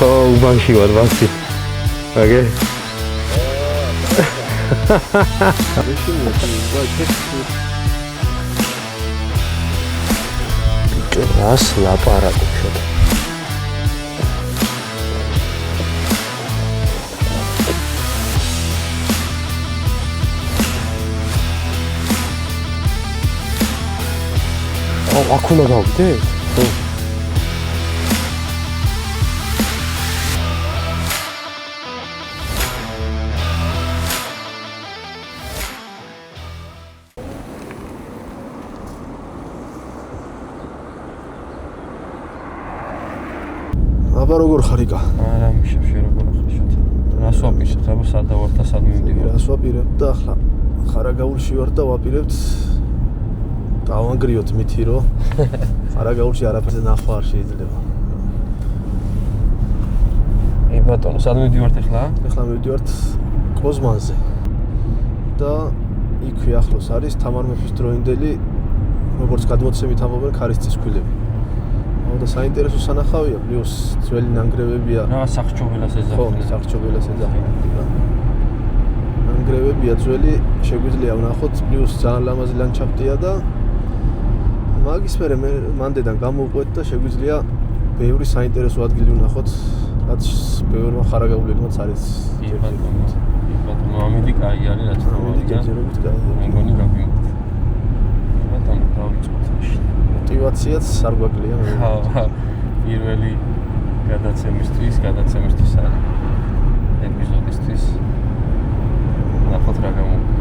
უბანში ვარ ვასი. აგე. რას ლაპარაკობ შენ? აქ უნდა გავიდე? ხო. აბა როგორ ხარ იკა? არა მიშევში როგორ ხარ შენ? რას ვაპირებ? აბა სად დავარ და სად მივდივარ? რას ვაპირებ და ახლა ხარაგაულში ვარ და ვაპირებთ დავანგრიოთ მითი რომ ხარაგაულში არაფერზე ნახვა არ შეიძლება. ე ბატონო, სად მივდივართ ახლა? ახლა მივდივართ კოზმანზე. და იქვე ახლოს არის თამარ მეფის დროინდელი, როგორც გადმოცემით ამბობენ, ქარის ცისქვილები. და საინტერესო სანახავია, პლუს ძველი ნანგრევებია. რა სახჭობელას ეძახიან. ხო, სახჭობელას ეძახიან. ნანგრევებია ძველი, შეგვიძლია ვნახოთ, პლუს ძალიან ლამაზი ლანდშაფტია და მაგის მერე მანდედან გამოვყვეთ და შეგვიძლია ბევრი საინტერესო ადგილი ვნახოთ, რაც ბევრმა ხარაგაულებმაც არის. ბატონო, ამიდი კაი არის, რაც თავადია. მეგონი გავიმოთ. ბატონო, დავიწყოთ მაშინ. мотивაციაც არ გვაკლია. ხა, პირველი გადაცემისთვის არის ეპიზოდისთვის. ნახოთ რა გამოვიდა.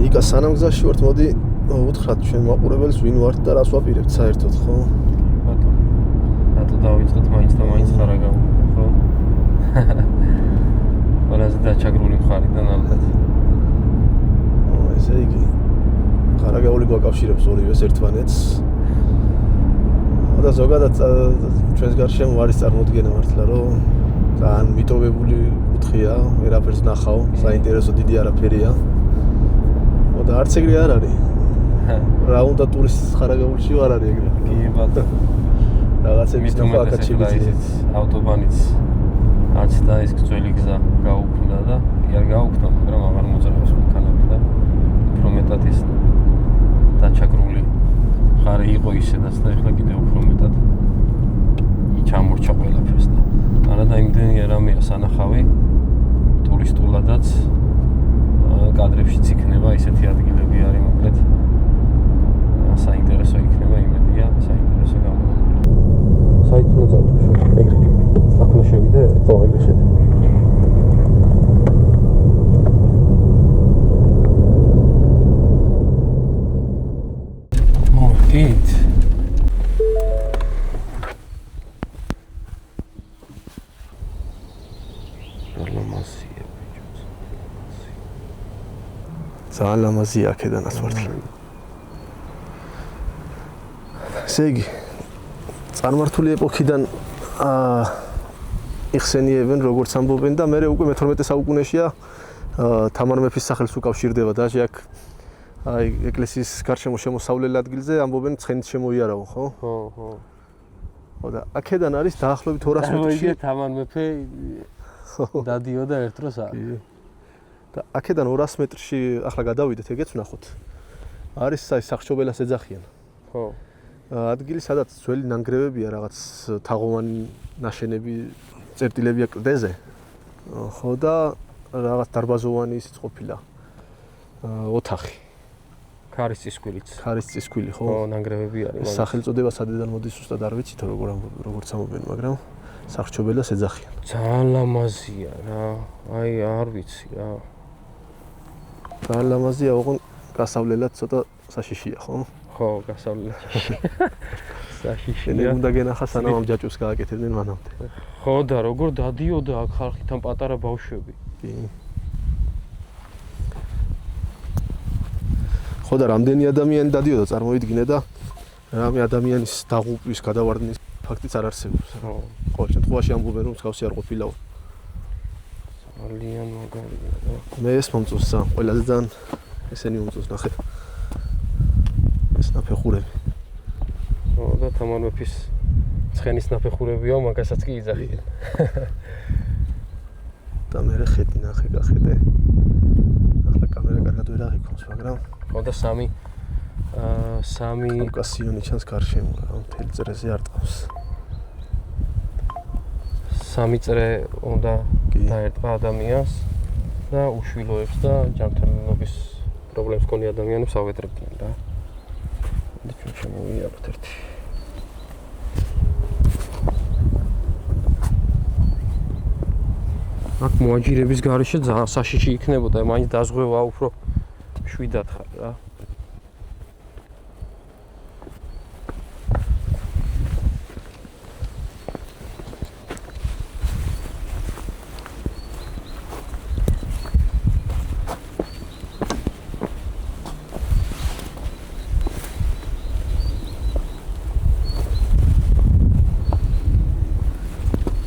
იკა სანამ გზაში ვართ, მოდი უთხრათ ჩვენ მაყურებელს ვინ ვართ და რას ვაპირებთ საერთოდ, ხო? ბატონო. რატო დავიწყოთ მაინც და მაინც ხარაგაული, ხო? ყველაზე დაჩაგრული მხარიდან ალბათ. ესე იგი ხარაგაული გვაკავშირებს ორივეს ერთმანეთს. და ზოგადად ჩვენს გარშემო არის წარმოდგენა მართლა რომ ძალიან მიტოვებული კუთხეა, ვერაფერს ნახავ, საინტერესო დიდი არაფერია. და არც ეგრე არ არის. რა უნდა ტურისტის ხარაგაულში არ არის ეგრე. კი ბატონო. რაღაცების ნახვა აკაცი ავტობანიც აც და ის ძველი გზა გაუქმდა და კი არ გაუქმდა, მაგრამ აღარ მოძრაობს მანქანები და უფრო მეტად ის დაჩაგრული ხარი იყო ისედაც და ეხლა კიდევ უფრო მეტად ჩამორჩა ყველაფერს და არადა იმდენი რამეა სანახავი ტურისტულადაც კადრებშიც იქნება ისეთი ადგილები არის მოკლედ საინტერესო იქნება იმედია საინტერესო გამოვა საით უნდა წავიდე ეგრე აქ უნდა შევიდე ხო ეგრე შევიდე მოვიდით ძალიან ლამაზია აქედანაც მართლა. ესე იგი, წარმართული ეპოქიდან იხსენიებენ როგორც ამბობენ და მე უკვე მე-12 საუკუნეშია თამარ მეფის სახელს უკავშირდება და აქ აი ეკლესიის გარშემო შემოსავლელ ადგილზე ამბობენ ცხენით შემოიარავო, ხო? ხო, ხო. ხო და აქედან არის დაახლოებით 200 მეტრში თამარ მეფე დადიოდა ერთ დროს აქ. და აქედან 200 მეტრში ახლა გადავიდეთ, ეგეც ვნახოთ. არის სახჭობელას ეძახიან. ხო. ადგილი, სადაც ძველი ნანგრევებია, რაღაც თაღოვანი ნაშენები, წერტილებია კლდეზე. ხო და რაღაც დარბაზოვანი ისიც ყოფილა. ოთახი. ქარის წისქვილიც. ქარის წისქვილი, ხო? ხო, ნანგრევები არის. სახელწოდება სადედან მოდის ზუსტად არ ვიცით, როგორც ამბობენ, მაგრამ სახჭობელას ეძახიან. ძალიან ლამაზია რა. აი, არ ვიცი რა. ძალიან ლამაზია, ოღონდ გასავლელად ცოტა საშიშია, ხო? ხო, გასავლელად საშიშია. მე უნდა გენახა სანამ ამ ჯაჭვს გააკეთებდნენ მანამდე. ხო და როგორ დადიოდა აქ ხალხთან პატარა ბავშვები. კი. ხო და რამდენი ადამიანი დადიოდა წარმოიდგინე და რამე ადამიანის დაღუპვის გადავარდნის ფაქტიც არ არსებობს. ხო. ყოველ შემთხვევაში ამბობენ რომ მსგავსი არ ყოფილაო. ძალიან მაგარია. მე ეს მომწონს სა, ყველაზე ძალიან ესენი მომწონს ნახე. ეს ნაფეხურები. ხო და თამარ მეფის ცხენის ნაფეხურებიო, მაგასაც კი იძახიან. და მე ხედი ნახე გახედე. ახლა კამერა კარგად ვერ აღიქონს, მაგრამ ხო და სამი კავკასიონი ჩანს გარშემო, რა მთელი წრეზე არ ტყავს. 3 წრე უნდა დაერტყა ადამიანს და უშვილოებს და ჯანმრთელობის პრობლემს მქონე ადამიანებს ავედრებდნენ რა. და ჩვენ შემოვიაროთ ერთი. აქ მოაჯირების გარეშე ძალიან საშიში იქნებოდა, მაინც დაზღვევა უფრო შვიდად ხარ რა.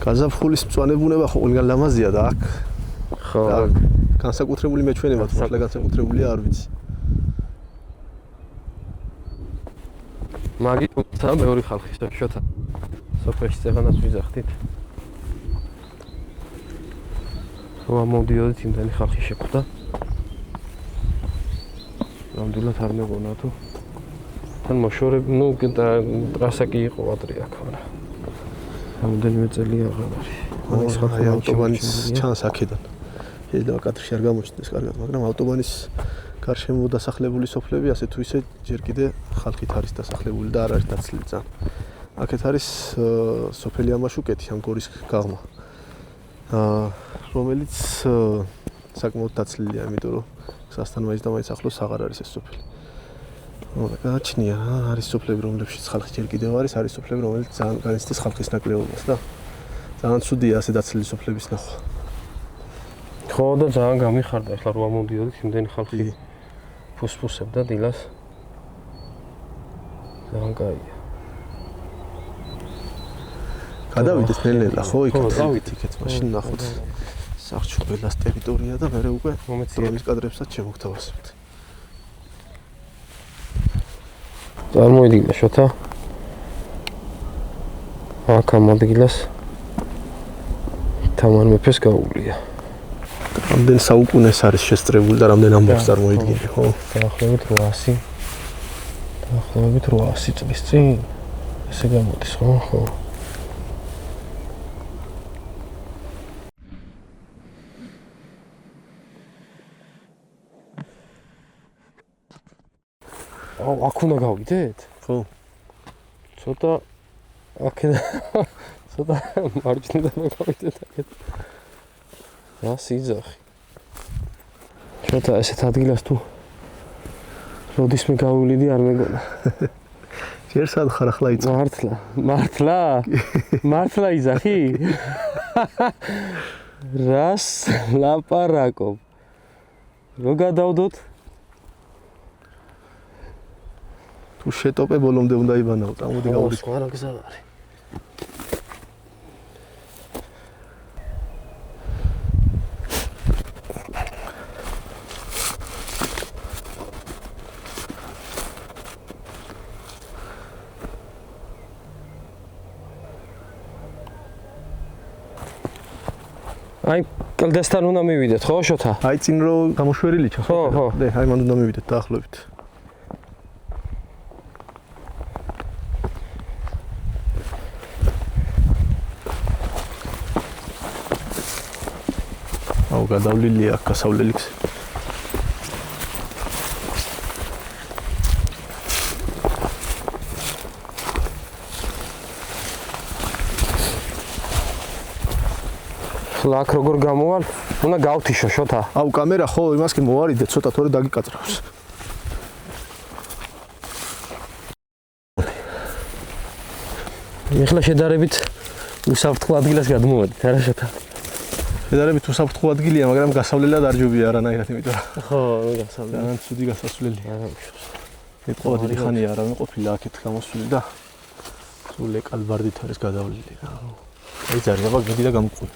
გაზაფხულის მწვანე ბუნება ხო ყველგან ლამაზია და აქ ხო განსაკუთრებული მეჩვენება თუ ახლა განსაკუთრებულია არ ვიცი. მაგით ცა მეორე ხალხი შოთა სოფელში წეღანაც ვიძახდით. რა მოდიოდით იმდენი ხალხი შეხვდა. ნამდვილად არ მეგონა თუ თან მოშორები, ნუ ტრასა კი იყო ადრე აქ, მაგრამ რამდენიმე წელია აღარ არის. აი ავტობანის ჩანს აქედან. შეიძლება კადრში არ გამოჩნდეს კარგად, მაგრამ ავტობანის გარშემო დასახლებული სოფლები ასე თუ ისე ჯერ კიდე ხალხით არის დასახლებული და არ არის დაცლილი ძალიან. აქეთ არის სოფელი ამაშუკეთი, ამგორის გაღმა. რომელიც საკმაოდ დაცლილია, იმიტომ რომ გზასთან მაინც და მაინც ახლოს აღარ არის ეს სოფელი. გააჩნია, არის სოფლები, რომლებშიც ხალხი ჯერ კიდევ არის სოფლები, რომელიც ძალიან განიცდის ხალხის ნაკლებობას და ძალიან ცუდია ასე დაცლილი სოფლების ნახვა. ხო და ძალიან გამიხარდა, ახლა რა მომდიოდით იმდენი ხალხი ფუსფუსებდა დილას. ძალიან კაია. გადავიდეთ ნელ-ნელა, ხო, იქით, მაშინ ნახოთ სახლ-ჩხუბელას ტერიტორია და მე უკვე დრონის კადრებსაც შემოგთავაზებთ. წარმოიდგინე შოთა აქ ამ ადგილას თამარ მეფეს გაუვლია. რამდენ საუკუნეს არის შესწრებული და რამდენ ამბავს წარმოიდგინე, ხო? დაახლოებით 800 წლის წინ ესე გამოდის, ხო? აქ უნდა გავიდეთ? ხო. ცოტა მარჯვნიდან გავიდეთ აქეთ. რა სიძახი. ცოტა ესეთ ადგილას თუ როდისმე გავივლიდი არ მეგონა. ჯერ სად ხარ ახლა იწა? მართლა იზახი? რას ლაპარაკობ? რო გადავდოთ? თუ შეტოპე ბოლომდე უნდა იბანაო, წამოდი გავიდეთ. სხვა რა გზა არის? აი, კლდესთან უნდა მივიდეთ, ხო, შოთა? აი, წინ რო გამოშვერილი ჩა. ხო. დე, აი, მანდ უნდა მივიდეთ დაახლოებით. აუ, გადავლილია აქ გასავლელი გზა. აქ როგორ გამოვალ? უნდა გავთიშო შოთა. აუ, კამერა ხო, იმას კი მოვარიდე, ცოტა თორე დაგიკაწრავს. ეხლა შედარებით უსაფრთხო ადგილას გადმოვედით, არა შოთა? შედარებით უსაფრთხო ადგილია, მაგრამ გასავლელად არ ჯობია არანაირად, იმიტომ რომ ხო, გასავლელი. ძალიან ცუდი გასასვლელი. არა უშავს. ეთყობა დიდი ხანია არ ყოფილა აქეთ გამოსული და სულ ეკალბარდით არის გადავლილი. აი, ძალიან ბაგი და გამყვი.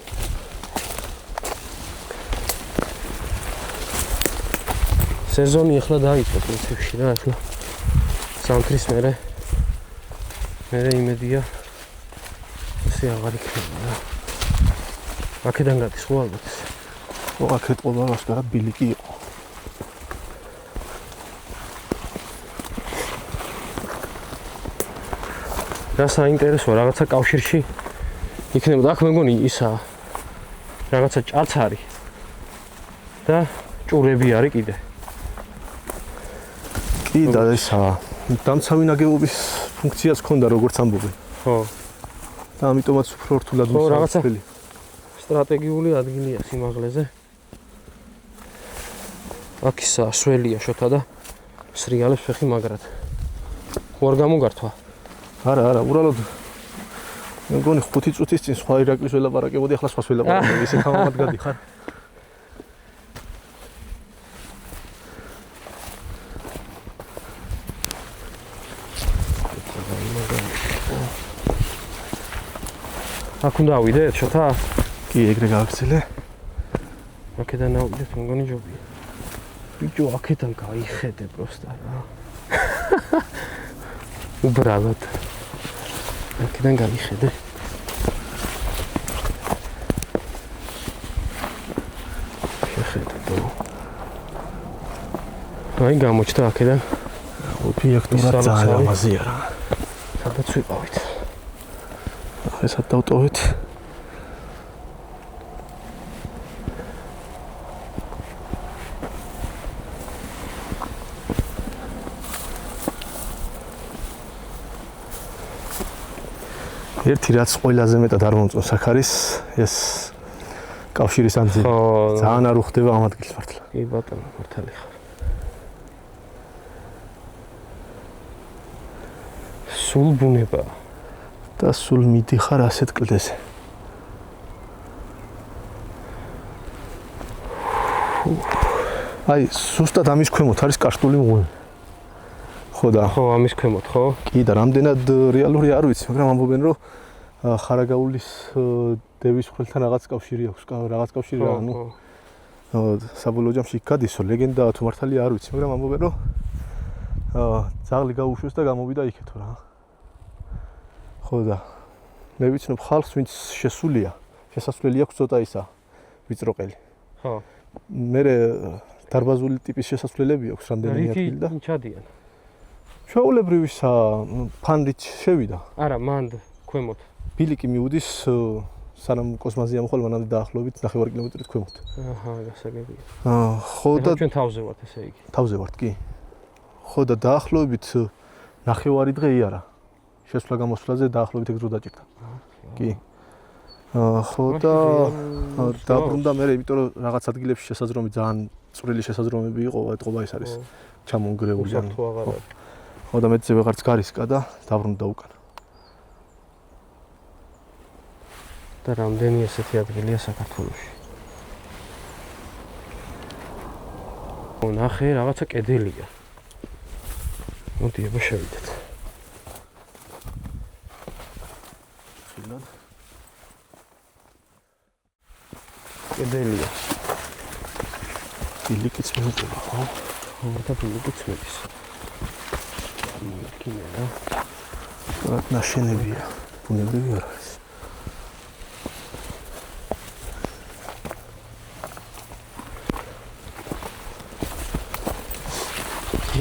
სეზონი ახლა დაიწყო პრინციპში რა, ახლა სამთრის მერე იმედია ასე აღარ იქნება რა. აქედან გადის ხო ალბათ? ხო, აქეთ ყოლა ასკარად ბილიკი იყო. რა საინტერესოა, რაღაცა კავშირში იქნებოდა. აქ მე მგონი ისა რაღაცა ჭაცარი და ჭურები არის კიდე. კი და ისა დამცავი ნაგებობის ფუნქციაც ჰქონდა როგორც ამბობენ. ხო. და ამიტომაც უფრო რთულად მისაწვდელი. სტრატეგიული ადგილია სიმაღლეზე. აქ ისა სველია შოთა და სრიალებს ფეხი მაგრად. უარ გამოგართვა. არა, უბრალოდ მე მგონი 5 წუთის წინ სხვა ირაკლის ველაპარაკებოდი, ახლა სხვას ველაპარაკებოდი, ისე ხამამად გადიხარ. აქ უნდა ავიდეთ, შოთა? კი, ეგრე გავაგრძელე. აქედან ავიდეთ, მე მგონი ჯობია. ბიჭო, აქედან გაიხედე პროსტა რა. უბრალოდ. აქედან გაიხედე. შეხედე დო. აი გამოჩნდა აქედან. ობიექტურად ძალიან ლამაზია რა. სადაც ვიყავით. ესად დავტოვეთ. ერთი რაც ყველაზე მეტად არ მომწონს აქ არის ეს კავშირის ანძი. ძალიან არ უხდება ამ ადგილს მართლა. კი ბატონო, მართალი ხარ. სულ ბუნება და სულ მიდიხარ ასეთ კლდეზე. აი, სუსტად ამის ქვემოთ არის კარსტული მღვიმე. ხო და ხო, ამის ქვემოთ, ხო? კი და რამდენად რეალური არ ვიცი, მაგრამ ამბობენ რომ ხარაგაულის დევის ხვრელთან რაღაც კავშირი აქვს, რაღაც კავშირი რა, ანუ საბოლოო ჯამში იქ გადისო, ლეგენდაა თუ მართალია არ ვიცი, მაგრამ ამბობენ რომ ძაღლი გაუშვეს და გამოვიდა იქეთო რა. ხო და მე ვიცნობ ხალხს, ვინც შესულია, შესასვლელი აქვს ცოტა ისა, ვიწროყელი. ხო. მე დარბაზული ტიპის შესასვლელები აქვს რამდენიმე ადგილი და ჩადიან. ჩვეულებრივისა ფანრით შევიდა. არა, მანდ ქვემოთ. ბილიკი მიუდის სანამ კოსმაზი ამხოლ მანამდე დაახლოებით 9 კილომეტრით ქვემოთ. აჰა, გასაგებია. ხო და ჩვენ თავზე ვართ, ესე იგი. თავზე ვართ, კი. ხო და დაახლოებით 9 დღე იარა. შესვლა გამოსვლაზე დაახლოებით ეგ დრო დაჭირდა. კი. ხო და დაბრუნდა მე, იმიტომ რომ რაღაც ადგილებში შესაძრომი ძალიან წვრილი შესაძრომები იყო, ეთყობა ეს არის ჩამონგრეული. ხო და მეც ვეღარც გარისკა და დაბრუნდა უკან. და რამდენი ესეთი ადგილია საქართველოში. ნახე, რაღაცა კედელია. მოდი, აბა შევიდეთ. კედელია. ბილიკიც მიუწევა, ხო? ხო, და ბილიკიც მედის. მოკინა რა. რა ნაშენებია, ბუნებრივი არ არის.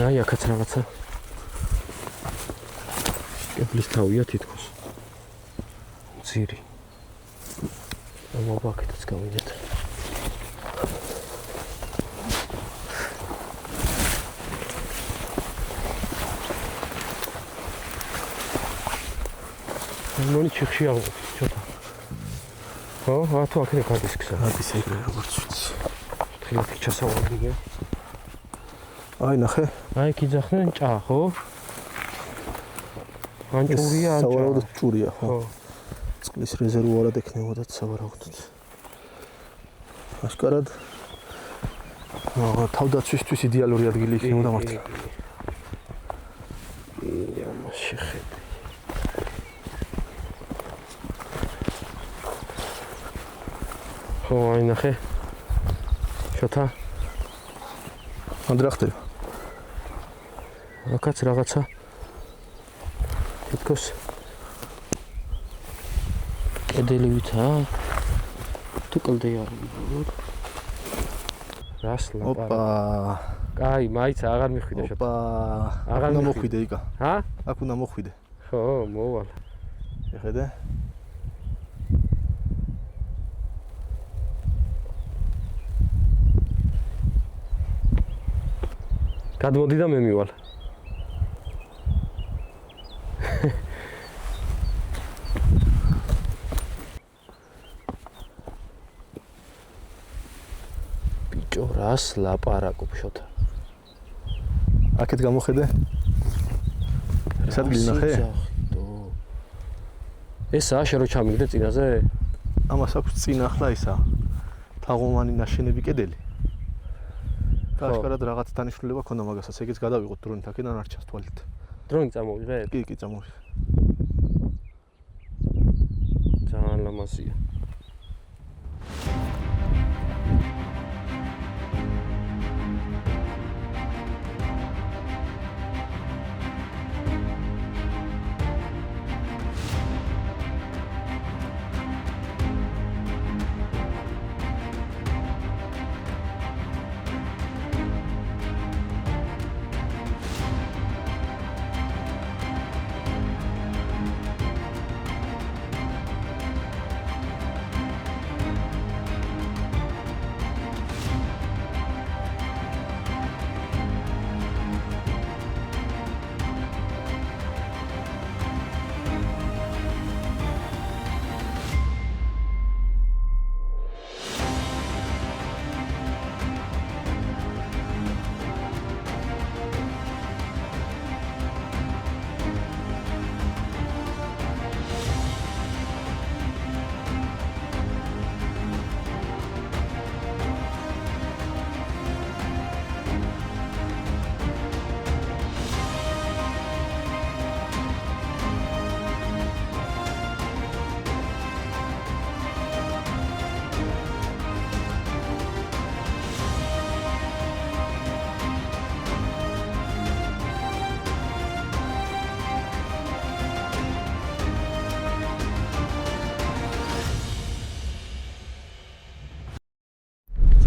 აი, აქაც რაღაცა კედლის თავია თითქოს. ძირი. ამობაკეთაც გავიდეთ. მoni ჩიხში ავიღეთ, ცოტა. ხო, თუ აქედან გადის გზა. გადის ეგრე როგორც ვიცი. ხილათი ჩასავარდია. აი, ნახე. აი, კიძახდნენ ჭა, ხო? ან ჭურია, ან ჭა. სავარაუდოდ ჭურია, ხო? წყლის რეზერვუარად ექნებოდათ სავარაუდოდ. აშკარად თავდაცვისთვის იდეალური ადგილი იქნებოდა მართლა. ამას შეხედე. ხო, აი ნახე. შოთა. ანდრა ხდება. აქაც რაღაცა თითქოს კედელივითა? თუ კლდეა. რას ლაპარაკ? ოპა. კაი, მაიცა აღარ მიხვიდე შოთა. ოპა. აღარ უნდა მოხვიდე იკა. ჰა? აქ უნდა მოხვიდე. ხო, მოვალ. შეხედე? გადმოდი და მე მივალ. ბიჭო, რას ლაპარაკობ შოთა? აქეთ გამოხედე? ეს ადგილი ნახე? ესაა შენ რო ჩამიგდე წინაზე? ამას აქვს წინ ახლა ისა თაღოვანი ნაშენები კედელი. კაშკარად რაღაც დანიშნულება ქონდა მაგასაც, ეგეც გადავიღოთ დრონით აქედან არ ჩანს თვალით. დრონი წამოვიღეთ? კი, წამოვიღე. ძალიან ლამაზია.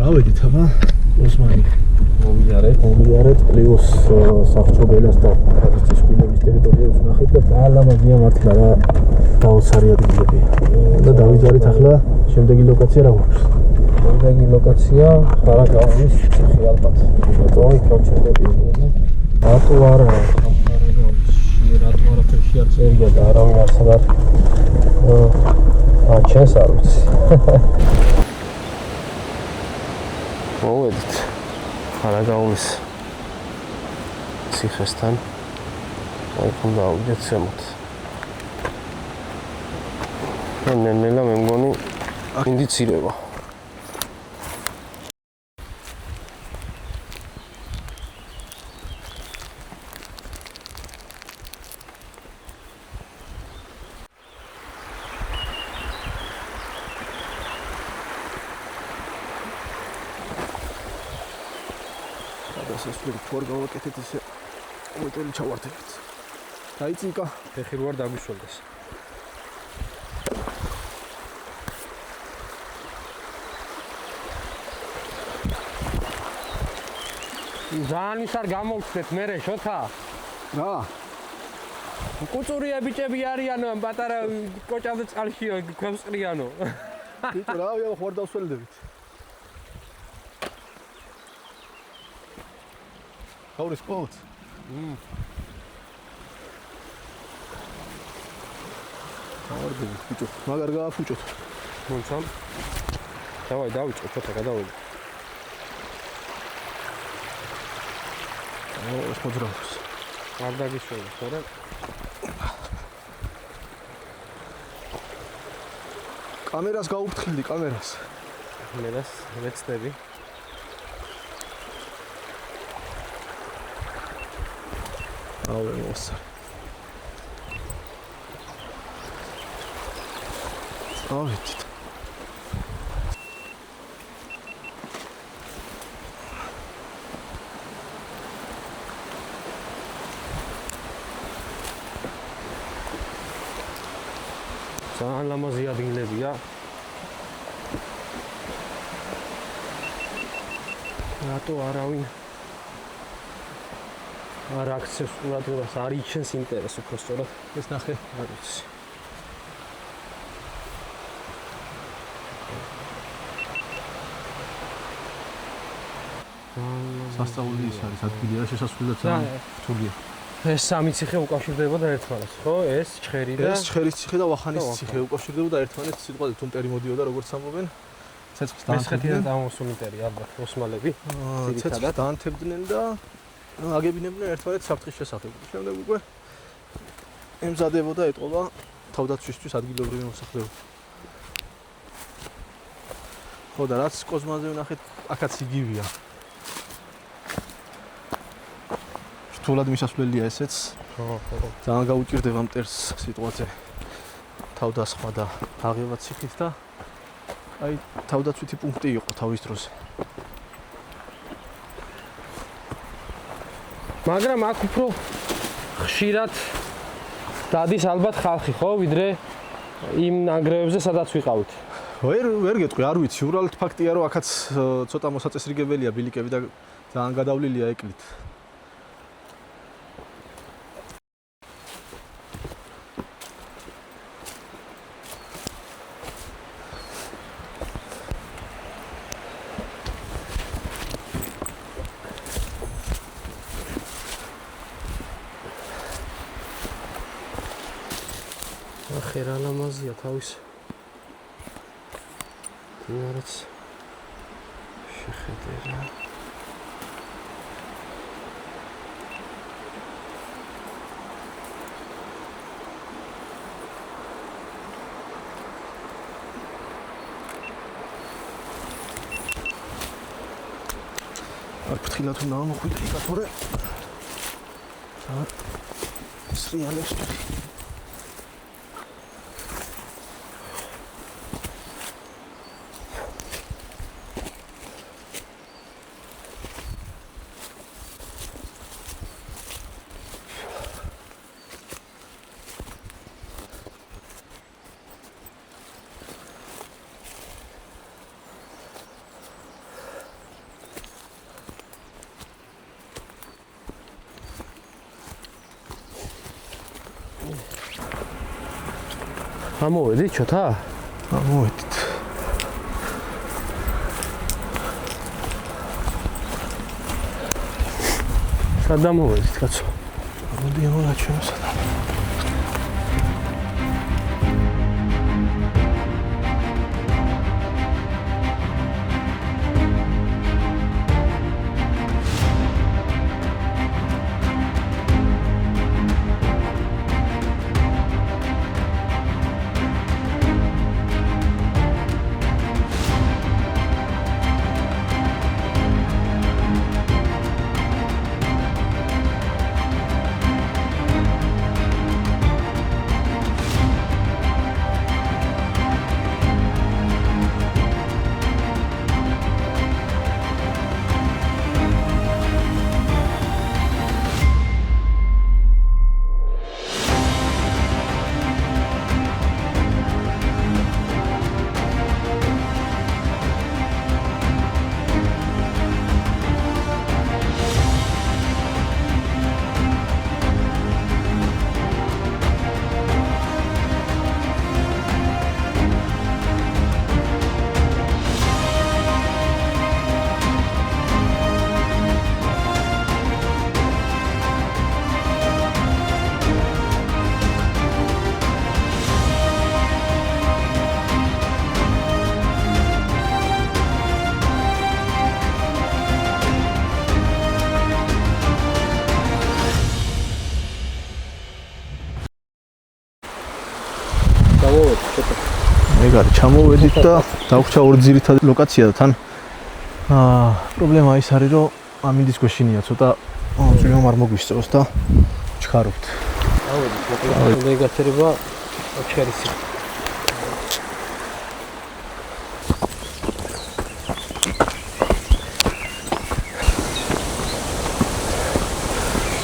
ავედით აბა ოსმანი მოვიარეთ პლიუს საფრთხობელას და ხარისის კუნების ტერიტორიებს ნახეთ და ძალიან ლამაზია მართლა რა დაუცარი ადგილები და დავიძარით ახლა შემდეგი ლოკაცია რა გვაქვს? შემდეგი ლოკაცია ხარაგაულის ციხე ალბათ. რატო იქ გავჩერდები? რატო არა არაფერში არ წერია და არავინ არსად არ ჩენს არ ვიცი. მოვედით ხარაგაულის ციხესთან. აქ უნდა ავიდეთ ზემოთ. ნელა მე მგონი ინდიცირება. დასასრულს თუ არ გავაკეთეთ ესე მოტელი ჩავარდებთ. დაიწინკა ფეხი რო არ დაგვიშველდეს. ძალიან ის არ გამოვხდეთ მერე შოთა. რა? კუწურია ბიჭები არიანო, პატარა კოჭავდა წყალშიო, ქვევსყრიანო. ბიჭო რა ვია ხوار დავსველდებით. Houris boat. Houris ბიჭო, მაგარ გააფუჭოთ. მომცამ. დავაი დავიწყო ფოთა გადავიდე. ეს მოძრაობს. არ დაგიშველე, ხარა? კამერას გაუფრთხილდი, კამერას. მე რას ვეცდები? აუ მოსა. ავით. ძალიან ლამაზი ადგილებია. რატო არავინ არ აქცევს ყურადღებას, არ იჩენს ინტერესს უფრო სწორად. ეს ნახე. არ ვიცი. სასწაული ის არის ადგილი რა შესასვლელად ძალიან რთულია. ეს სამი ციხე უკავშირდებოდა ერთმანეთს, ხო? ეს ჩხერი და ეს ჩხერის ციხე და ვახანის ციხე უკავშირდებოდა ერთმანეთს, სიტყვაზე თუ მტერი მოდიოდა როგორც ამბობენ. ცეცხლს მესხეთიდან დამოსულნიტერი ალბათ ოსმალები. ცეცხლს დაანთებდნენ და აგებინებდნენ ერთმანეთს საფრთხის შესახებ. შემდეგ უკვე ემზადებოდა ეტყობა თავდაცვისთვის ადგილობრივი მოსახლეობა. ხო და რაც კოზმაზე ვნახეთ, აქაც იგივეა. რთულად მისასვლელია ესეც. ხო. ძალიან გაუჭირდება მტერს სიტყვაზე თავდასხმა და აღება ციხით და აი თავდაცვითი პუნქტი იყო თავის დროზე. მაგრამ აქ უფრო ხშირად დადის ალბათ ხალხი, ხო, ვიდრე იმ ნანგრევებზე სადაც ვიყავით. ვერ გეტყვი, არ ვიცი, უბრალოდ ფაქტია, რომ აქაც ცოტა მოსაწესრიგებელია ბილიკები და ძალიან გადავლილია ეკლით. ახე რა ლამაზია თავის დინარაც შეხედე რა არ ფრთხილად უნდა მოხვიდე იქ თორე სრიალებს ამოვედი ჩოთა? ამოვედით. სად ამოვედით, კაცო? მოდი ამოვაჩვენო სადამ. ეგარი ჩამოვედით და დაგვჭა ორი ძირითადი ლოკაცია და თან პრობლემა ის არის რომ ამინდის გვეშინია ცოტა ჭრილო არ მოგვისწევს და ჩქარობთ. ავედით, ეგაცერება ჩერისი.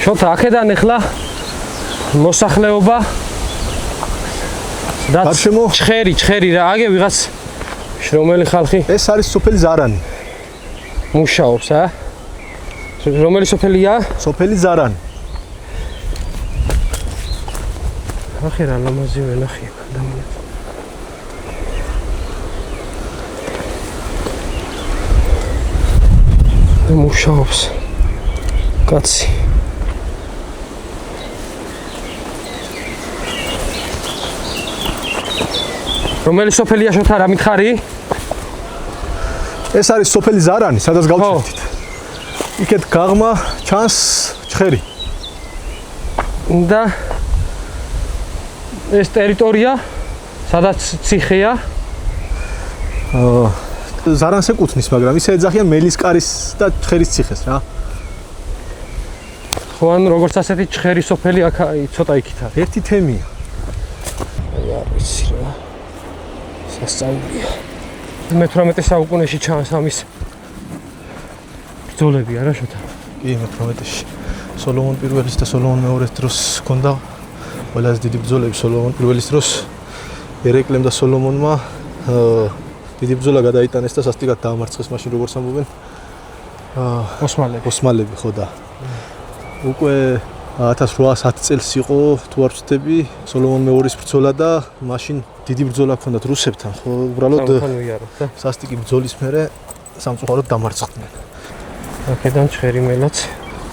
შოთა აქედან ახლა მოსახლეობა და გარშემო ჭხერი რა აგე ვიღაც რომელი ხალხი ეს არის სოფელი ზარანი. მუშაობს რომელი სოფელია? სოფელი ზარანი. ახე რა ლამაზი ვენახია ადამიანს. მუშაობს კაცი. რომელი სოფელია შოთა რა მითხარი? ეს არის სოფელი ზარანი, სადაც გავწევთ. იქეთ გაღმა ჩანს ჭხერი. და ეს ტერიტორია სადაც ციხეა? ზარანს ეკუთვნის, მაგრამ ისე ეძახიან მელისკარის და ჭხერის ციხეს რა. ხო ან როგორც ასეთი ჭხერი სოფელი აქ ცოტა იქით არის. ერთი თემია. არ ვიცი რა. სასწაულია. მე-18 საუკუნეში ჩანს ამის ბრძოლები არა შოთა? კი, მე-18-ში. სოლომონ პირველის და სოლომონ მეორეს დროს ჰქონდა ყველაზე დიდი ბრძოლები. სოლომონ პირველის დროს ერეკლემ და სოლომონმა დიდი ბრძოლა გადაიტანეს და სასტიკად დაამარცხეს მაშინ როგორც ამბობენ ოსმალები ხო და უკვე 1810 წელს იყო თუ არ ვცდები სოლომონ მეორის ბრძოლა და მაშინ დიდი ბრძოლა ჰქონდათ რუსებთან ხო უბრალოდ სასტიკი ბრძოლის მერე სამწუხაროდ დამარცხდნენ. აქედან ჭხერიმელაც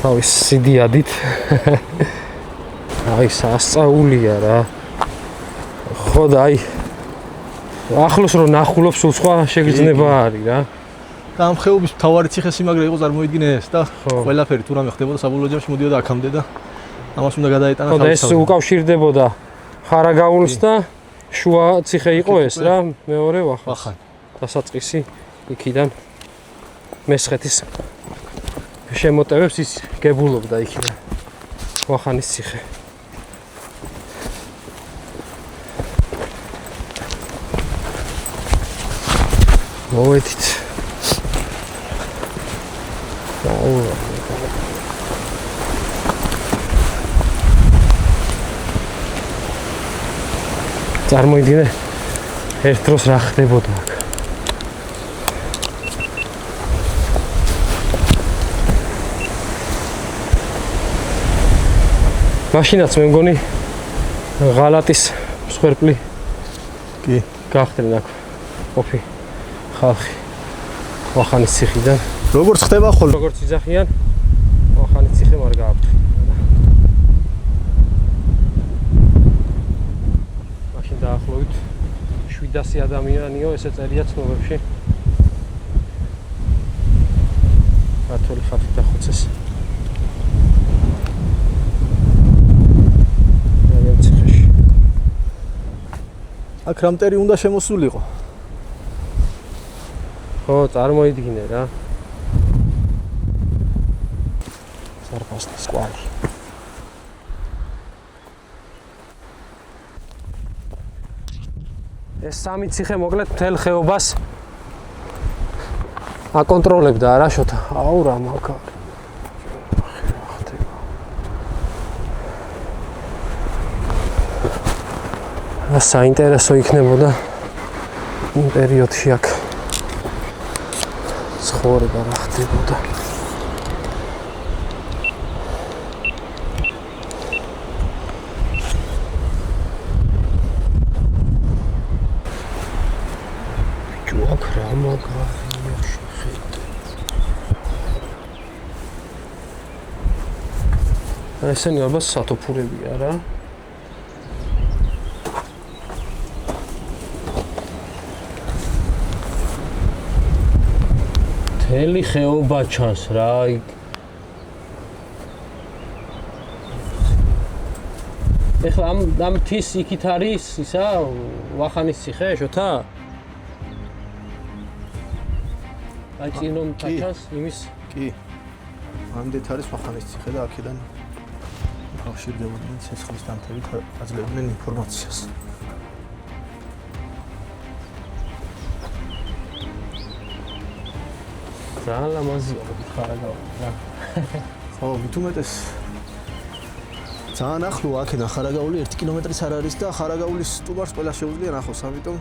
თავის სიდიადით აი სასწაულია რა. ხო და აი ახლოს რომ ნახულობ სულ სხვა შეგრძნება არის რა. და ამ ხეობის მთავარი ციხესიმაგრე იყო წარმოიდგინე ეს და ყველაფერი თუ რამე ხდებოდა საბოლოო ჯამში მოდიოდა აქამდე და ამას უნდა გადაეტანა თავის. ხო და ეს უკავშირდებოდა ხარაგაულს და შუა ციხე იყო ეს რა მეორე ვახან. დასაწყისი იქიდან მესხეთის შემოტევებს ის გებულობდა იქიდან ვახანის ციხე. მოვედით. წარმოიდგინე ერთ დროს რა ხდებოდა აქ. მაშინაც მე მგონი ღალატის მსხვერპლი კი გახდნენ აქ ყოფი ხალხი ვახანის ციხიდან. როგორც ხდება ხოლმე როგორც იძახიან ვახანის ციხე არ გააფრთხილდა. მაშინ დაახლოებით 700 ადამიანიო ესე წერია ცნობებში. მართალი ხალხი დახოცეს. აქ რამტერი უნდა შემოსულიყო. ხო, წარმოიდგინე რა. სარფასის კვალი. ეს სამი ციხე მოკლედ მთელ ხეობას აკონტროლებდა არა შოთა. აუ რა მაგარი. საინტერესო იქნებოდა იმ პერიოდში აქ ცხოვრება რა ხდებოდა. ჯოაკ რა მაგარია შეხედე. ესენი ალბათ სათოფურებია რა. მთელი ხეობა ჩანს რა. ეხლა ამ მთის იქით არის ისა ვახანის ციხე შოთა? აი წინომ ჩანს იმის კი. ამდეთ არის ვახანის ციხე და აქედან უკავშირდებოდნენ ცეცხლის დამთებით აძლევდნენ ინფორმაციას. ძალიან ლამაზია ხარაგაული რა. ხო, მithumetes ძალიან ახლოა აქედან ხარაგაული 1 კილომეტრიც არ არის და ხარაგაულის სტუმარს ყველა შეუძლია ნახოს, ამიტომ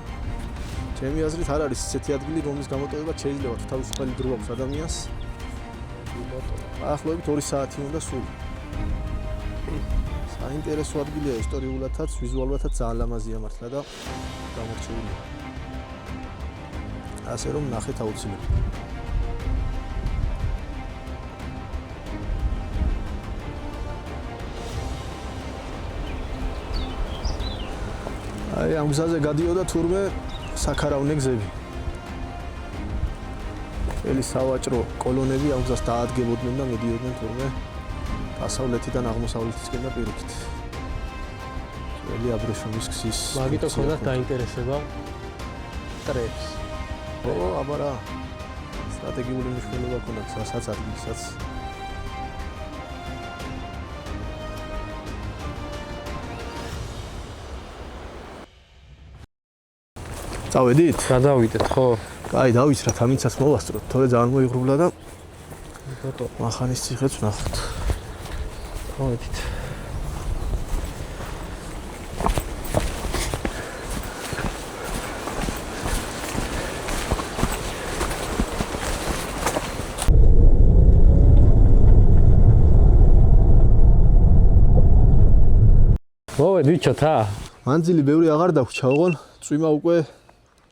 ჩემი აზრით არ არის ისეთი ადგილი, რომლის გამოტოვება შეიძლება თუ თავისუფალი დრო აქვს ადამიანს. ახლობით 2 საათი უნდა სულ. საინტერესო ადგილია ისტორიულადაც, ვიზუალურადაც ძალიან ლამაზია მართლა და გამორჩეულია. ასე რომ ნახეთ აუცილებლად. აი ამ გზაზე გადიოდა თურმე საქარავნე გზები. ელი სავაჭრო კოლონები ამ გზას დაადგებოდნენ და მიდიოდნენ თურმე დასავლეთიდან აღმოსავლეთისკენ და პირიქით. ელი აბრეშუმის გზის. მაგიტო ხოდათ დაინტერესება ტრებს. ო, აბარა. სტრატეგიული მნიშვნელობა ქონდა გზასაც ადგილსაც. წავედით? გადავიდეთ, ხო? კაი, დავიცრათ, ამინცაც მოვასწროთ, თორე ძალიან მოიღრუბლა და მახანის ციხეც ვნახოთ. მოვედით. მოვედით, მანძილი ბევრი აღარ დაგვჭა, ოღონ წვიმა უკვე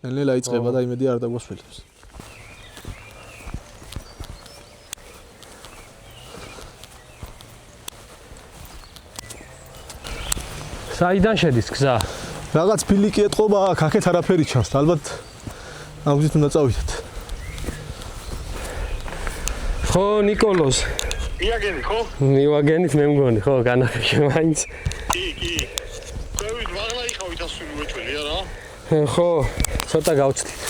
ნელ-ნელა იწყება და იმედი არ დაგვასველებს. საიდან შედის გზა? რაღაც ბილიკი ეთყობა აქ, აქეთ არაფერი ჩანს, ალბათ ამ გზით უნდა წავიდეთ. ხო, ნიკოლოზ. იაგენი, ხო? მივაგენით მე მგონი, ხო, განახილე მაინც. კი. ყვევით, მაღლა იყავით ასული უეჭველი არა? ხო, ცოტა გავწდით.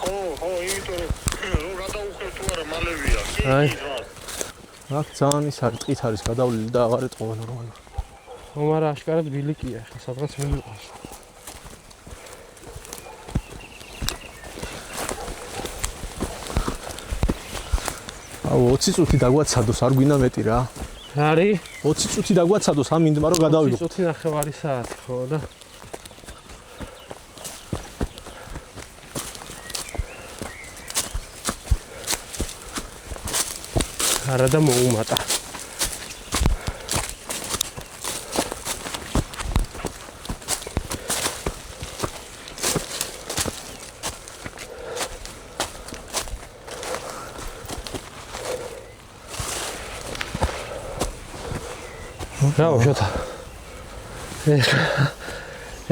ხო, იმიტომ რომ გადაუხევ თუ არა მალევია. აი. აქ ძალიან ის არის, ტყით არის გადავლილი და აღარ ეთყობა ნორმალურად. მაგრამ აშკარად ბილიკია, ხა სადღაც მიყვარს. აუ 20 წუთი დაგვაცადოს, არ გვინდა მეტი რა. არის? 20 წუთი დაგვაცადოს ამ მინდმა რომ გადავიდო. 20 წუთი ნახევარი საათი, ხო და არა და მოუმატა. რაო შოთა.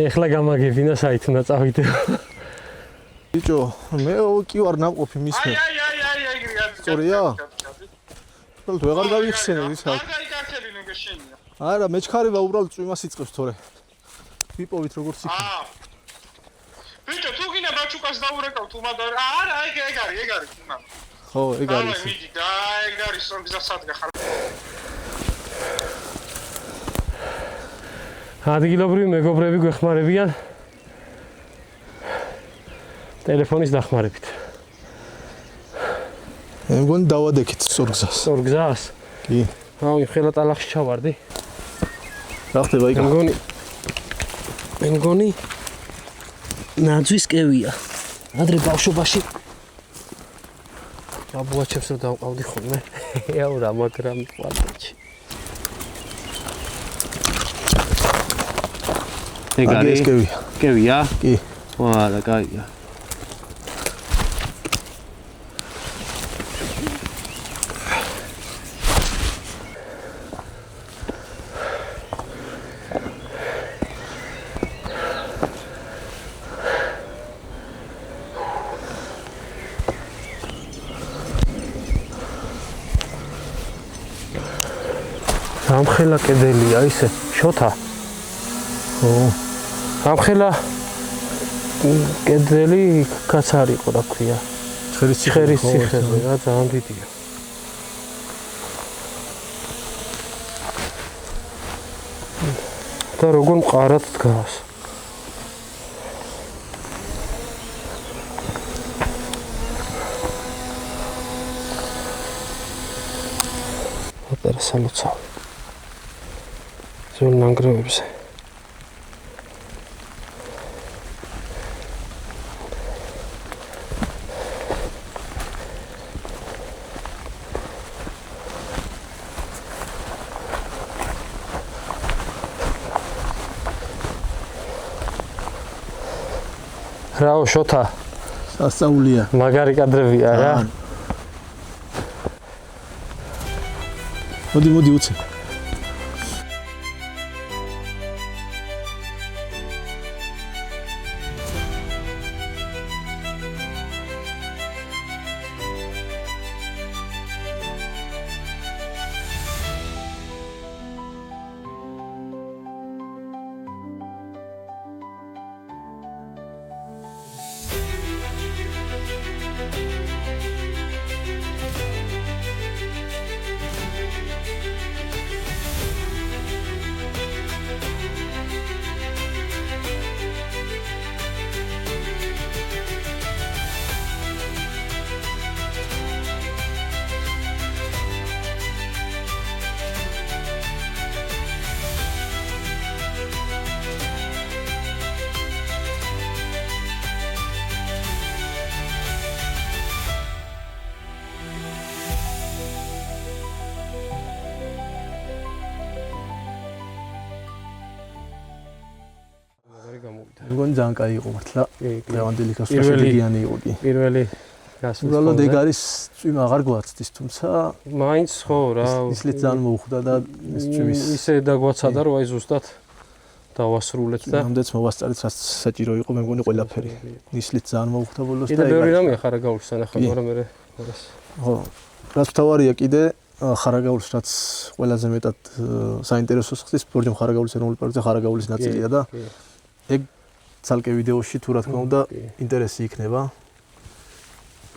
ეხლა გამაგებინა საით უნდა წავიდე. ბიჭო, მე კი ვარ ნაყოფი მისმე. სწორია? უბრალოდ ვეღარ გავიხსენე ის აქ. არა, მეჩქარება უბრალოდ წვიმას იწყებს თორე. ვიპოვით როგორც იქნება. ბიჭო, თუ გინდა ბაჩუკას დაურეკავ თუ მაგრამ არა, ეგ არის თუმა. ხო, ეგ არის. მიდი და ეგ არის რომ გზასაც გახარ. ადგილობრივი მეგობრები გვეხმარებიან ტელეფონის დახმარებით. მე მგონი დავადექით სწორ გზას. სწორ გზას? კი. აუ, ხელა ტალახში ჩავარდი. რა ხდება იქ? მე მგონი ნაძვის კევია. ადრე ბავშვობაში აბუაჩებს რომ დავყავდი ხოლმე. აუ რა მაგრამ ყვარდაჩი. ეგ არის კევია. კევია? კი. ვარა, კაია. ამხელა კედელია ისე, შოთა. ხო. ამხელა კედელი კაცარი იყო რა ქვია. ცხერის ციხე რა ძალიან დიდია. და როგორ მყარად დგას. ოპერა სამოცავი. ძველ ნანგრევებზე. რაო შოთა სასწაულია. მაგარი კადრებია რა. მოდი უცე. მგონი ძალიან კაი იყო მართლა. დღევანდელი გასვლაშედიანი იყო კი. პირველი გასვლის. უბრალოდ ეგ არის წვიმა აღარ გვაცდის, თუმცა მაინც ხო რა. ისლით ძალიან მოუხვდა და ეს წვიმის ისე დაგვაცადა რომ აი ზუსტად დავასრულეთ და ამდენს მოვასწარეთ რაც საჭირო იყო, მე მგონი ყველაფერი. ისლით ძალიან მოუხვდა ბოლოს და კიდე ბევრი რამე ხარაგაულს სანახავ, მაგრამ მე ორას. ხო. რაც მთავარია კიდე ხარაგაულს რაც ყველაზე მეტად საინტერესოს ხდის ბორჯომ ხარაგაულის ეროვნული პარკზე ხარაგაულის ნაწილია და ეგ ცალკე ვიდეოში თუ რა თქმა უნდა ინტერესი იქნება.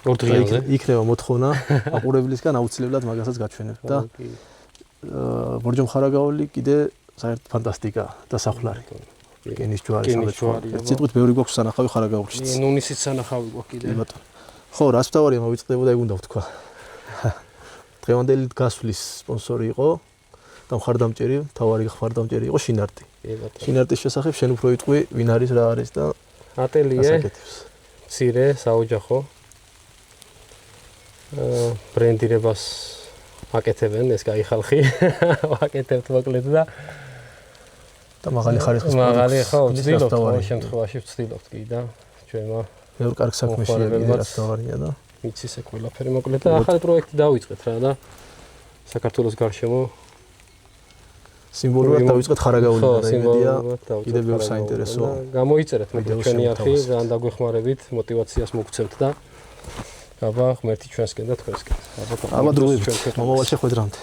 ორ დღეზე იქნება მოთხოვნა აყურებლისგან აუცილებლად მაგასაც გაჩვენებ და ბორჯომ ხარაგაული კიდე საერთოდ ფანტასტიკა და სახვლარი. კენის ჯვარი სამეცნიერო. ციტყვით ბევრი გვაქვს სანახავი ხარაგაულშიც. ნუნისიც სანახავი გვაქვს კიდე. კი ბატონო. ხო, რას მთავარია მოვიწყდებოდა ეგ უნდა ვთქვა. დღევანდელი გასვლის სპონსორი იყო და მხარდამჭერი, მთავარი მხარდამჭერი იყო შინარტი. შინარტის შესახებ შენ უფრო იტყვი, ვინ არის, რა არის და ატელიე. მცირე, საოჯახო. ბრენდირებას აკეთებენ, ეს კაი ხალხი. ვაკეთებთ მოკლედ და მაღალი ხარისხის მაღალი ხო, ვცდილობთ ყოველ შემთხვევაში ვცდილობთ კი და ჩვენმა ბევრ კარგ საქმეშია კიდე რაც თავარია და მიცის ეს ყველაფერი მოკლედ და ახალი პროექტი დავიწყეთ რა და საქართველოს გარშემო სიმბოლურად დავიწყეთ ხარაგაული და იმედია კიდე ბევრ საინტერესო გამოიწერეთ მე ჩვენი არხი ძალიან დაგვეხმარებით мотиваციას მოგცემთ და აბა ღმერთი ჩვენსკენ და თქვენსკენ აბა დროებით მომავალ შეხვედრამდე